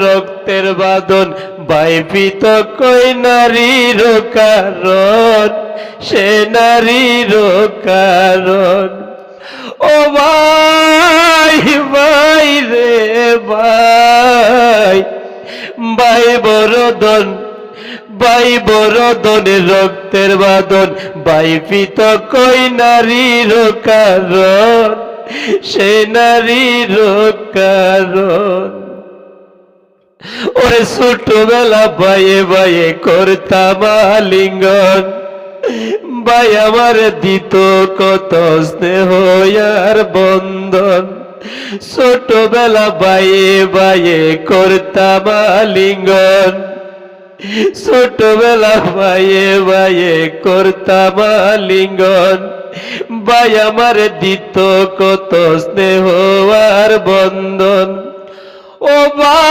রক্তের বাঁধন বাইপিত কই নারীর কারণ, সে নারীর কারণ। ও ভাই ভাই রে ভাই, ভাই বরদন, ভাই বরদনের রক্তের বাঁধন বাইপিত কই নারীর কারণ, সে নারীর কারণ। ওরে ছোটবেলা বাইয়ে বাইয়ে করতাম আলিঙ্গন, ভাই আমার দিত কত স্নেহ আর বন্ধন। ছোটবেলা বাইয়ে বাইয়ে করতাম আলিঙ্গন, ছোটবেলা বাইয়ে বাইয়ে করতাম আলিঙ্গন, ভাই আমার দিত কত স্নেহ আর বন্ধন। ও ভাই